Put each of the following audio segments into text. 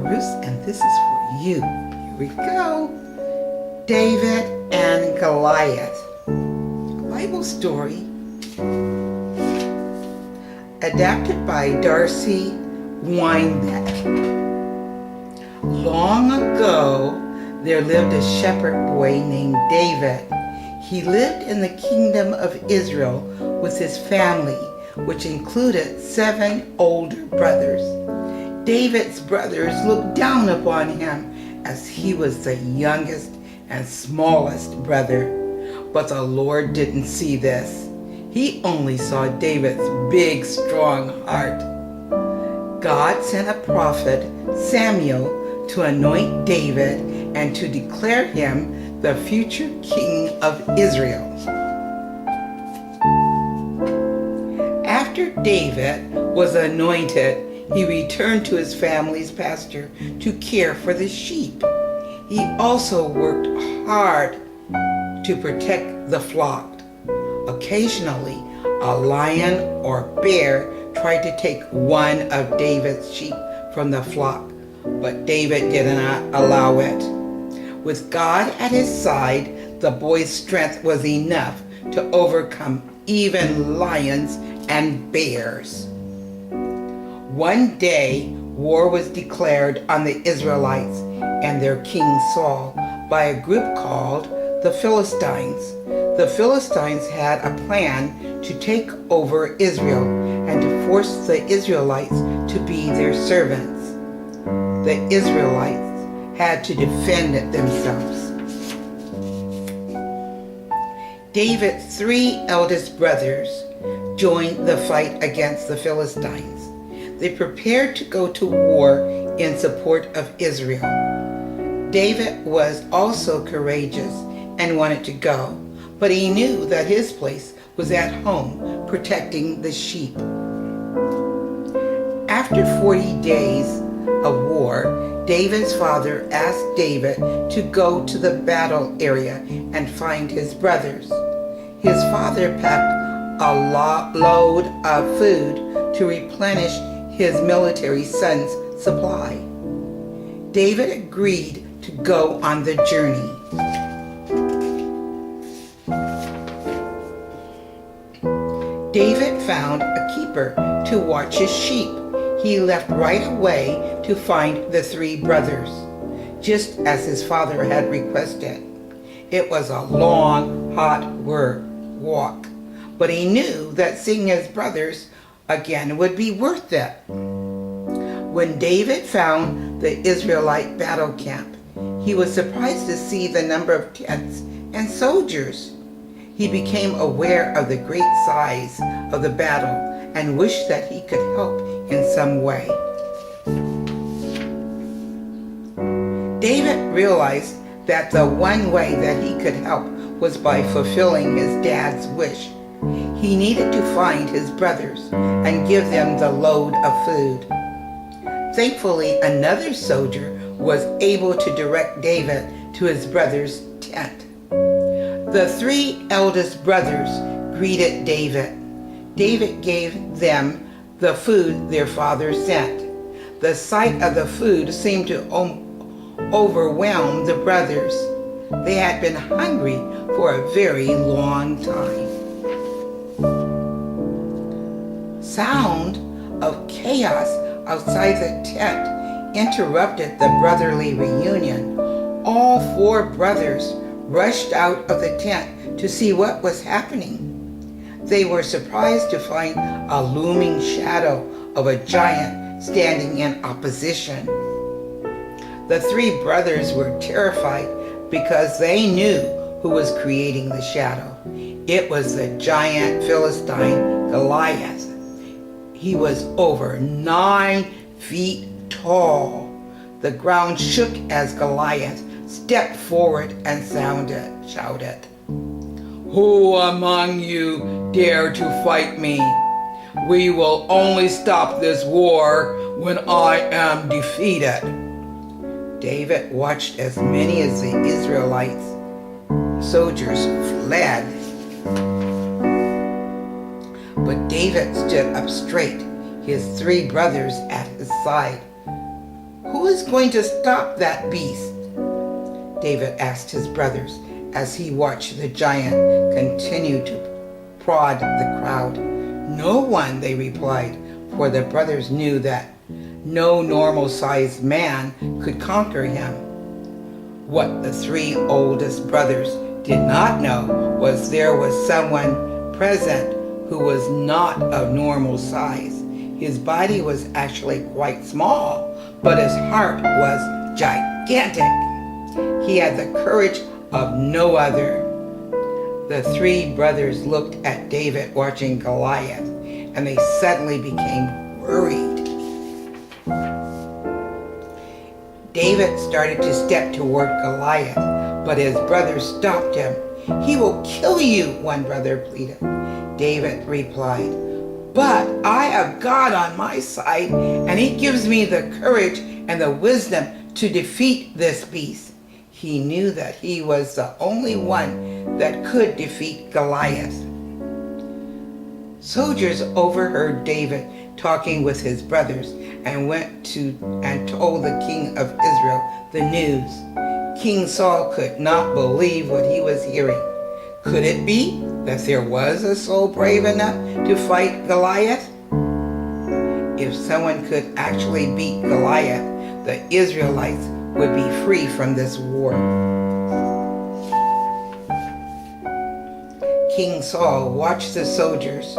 Roos, and this is for you. Here we go. David and Goliath. Bible story. Adapted by Darcy, Weinbeck. Long ago, there lived a shepherd boy named David. He lived in the kingdom of Israel with his family, which included 7 older brothers. David's brothers looked down upon him as he was the youngest and smallest brother. But the Lord didn't see this. He only saw David's big, strong heart. God sent a prophet, Samuel, to anoint David and to declare him the future king of Israel. After David was anointed, he returned to his family's pasture to care for the sheep. He also worked hard to protect the flock. Occasionally, a lion or bear tried to take one of David's sheep from the flock, but David did not allow it. With God at his side, the boy's strength was enough to overcome even lions and bears. One day, war was declared on the Israelites and their king Saul by a group called the Philistines. The Philistines had a plan to take over Israel and to force the Israelites to be their servants. The Israelites had to defend themselves. David's 3 eldest brothers joined the fight against the Philistines. They prepared to go to war in support of Israel. David was also courageous and wanted to go, but he knew that his place was at home protecting the sheep. After 40 days of war, David's father asked David to go to the battle area and find his brothers. His father packed a load of food to replenish his military son's supply. David agreed to go on the journey. David found a keeper to watch his sheep. He left right away to find the 3 brothers, just as his father had requested. It was a long, hot walk, but he knew that seeing his brothers again would be worth it. When David found the Israelite battle camp, he was surprised to see the number of tents and soldiers. He became aware of the great size of the battle and wished that he could help in some way. David realized that the one way that he could help was by fulfilling his dad's wish. He needed to find his brothers and give them the load of food. Thankfully, another soldier was able to direct David to his brother's tent. The 3 eldest brothers greeted David. David gave them the food their father sent. The sight of the food seemed to overwhelm the brothers. They had been hungry for a very long time. Sound of chaos outside the tent interrupted the brotherly reunion. All 4 brothers rushed out of the tent to see what was happening. They were surprised to find a looming shadow of a giant standing in opposition. The 3 brothers were terrified because they knew who was creating the shadow. It was the giant Philistine Goliath. He was over 9 feet tall. The ground shook as Goliath stepped forward and shouted, "Who among you dare to fight me? We will only stop this war when I am defeated." David watched as many as the Israelites soldiers fled. But David stood up straight, his 3 brothers at his side. Who is going to stop that beast? David asked his brothers as he watched the giant continue to prod the crowd. No one, they replied, for the brothers knew that no normal-sized man could conquer him. What the three oldest brothers did not know was there was someone present who was not of normal size. His body was actually quite small, but his heart was gigantic. He had the courage of no other. The three brothers looked at David watching Goliath, and they suddenly became worried. David started to step toward Goliath, but his brothers stopped him. "He will kill you," one brother pleaded. David replied, "But I have God on my side, and he gives me the courage and the wisdom to defeat this beast." He knew that he was the only one that could defeat Goliath. Soldiers overheard David talking with his brothers and went to and told the king of Israel the news. King Saul could not believe what he was hearing. Could it be that there was a soul brave enough to fight Goliath? If someone could actually beat Goliath, the Israelites would be free from this war. King Saul watched the soldiers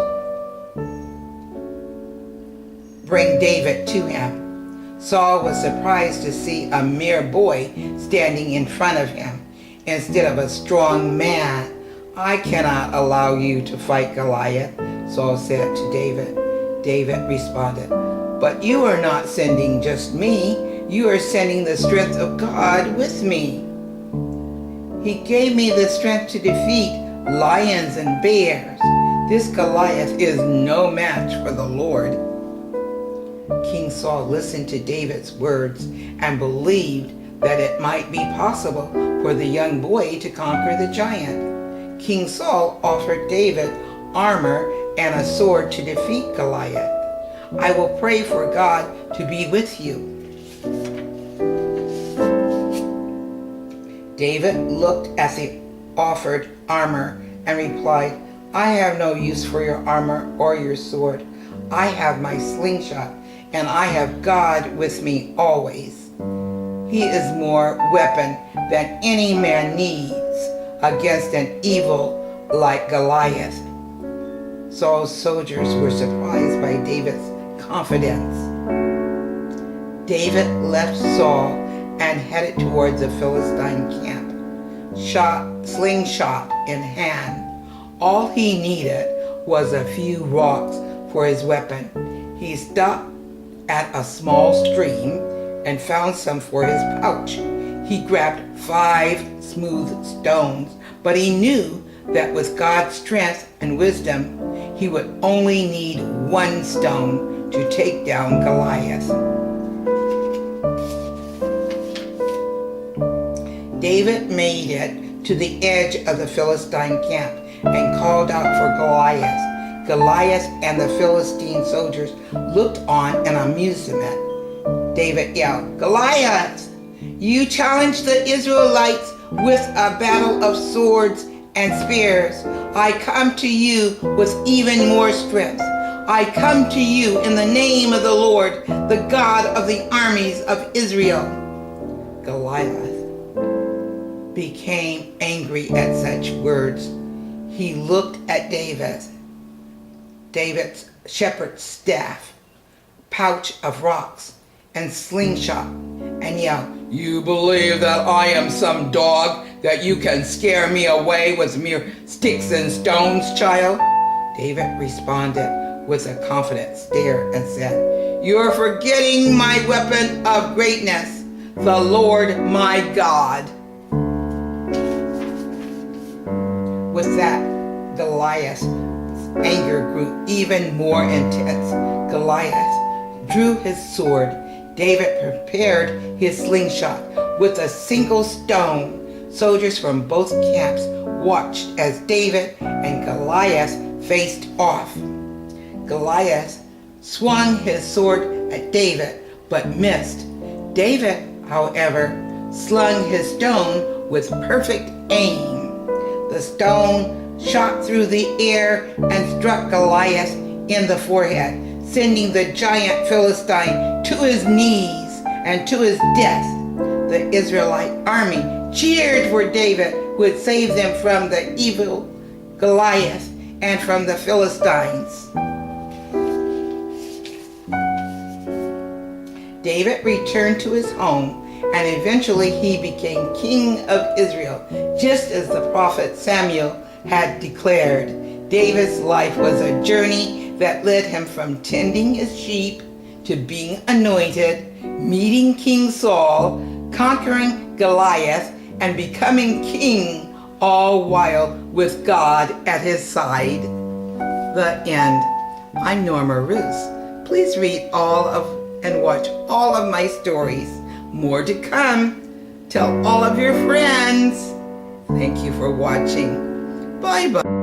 bring David to him. Saul was surprised to see a mere boy standing in front of him instead of a strong man. "I cannot allow you to fight Goliath," Saul said to David. David responded, "But you are not sending just me. You are sending the strength of God with me. He gave me the strength to defeat lions and bears. This Goliath is no match for the Lord." King Saul listened to David's words and believed that it might be possible for the young boy to conquer the giant. King Saul offered David armor and a sword to defeat Goliath. "I will pray for God to be with you." David looked at the offered armor and replied, "I have no use for your armor or your sword. I have my slingshot, and I have God with me always. He is more weapon than any man needs against an evil like Goliath." Saul's soldiers were surprised by David's confidence. David left Saul and headed towards the Philistine camp, slingshot in hand. All he needed was a few rocks for his weapon. He stopped at a small stream and found some for his pouch. He grabbed 5 smooth stones, but he knew that with God's strength and wisdom, he would only need 1 stone to take down Goliath. David made it to the edge of the Philistine camp and called out for Goliath. Goliath and the Philistine soldiers looked on in amusement. David yelled, "Goliath, you challenged the Israelites with a battle of swords and spears. I come to you with even more strength. I come to you in the name of the Lord, the God of the armies of Israel." Goliath became angry at such words. He looked at David's shepherd's staff, pouch of rocks, and slingshot, and yelled, "You believe that I am some dog, that you can scare me away with mere sticks and stones, child?" David responded with a confident stare and said, "You're forgetting my weapon of greatness, the Lord my God." With that, Goliath's anger grew even more intense. Goliath drew his sword. David prepared his slingshot with a single stone. Soldiers from both camps watched as David and Goliath faced off. Goliath swung his sword at David, but missed. David, however, slung his stone with perfect aim. The stone shot through the air and struck Goliath in the forehead, sending the giant Philistine to his knees and to his death. The Israelite army cheered for David, who had saved them from the evil Goliath and from the Philistines. David returned to his home, and eventually he became king of Israel, just as the prophet Samuel had declared. David's life was a journey that led him from tending his sheep to being anointed, meeting King Saul, conquering Goliath, and becoming king, all while with God at his side. The end. I'm Norma Roos. Please read and watch all of my stories. More to come. Tell all of your friends. Thank you for watching. Bye-bye.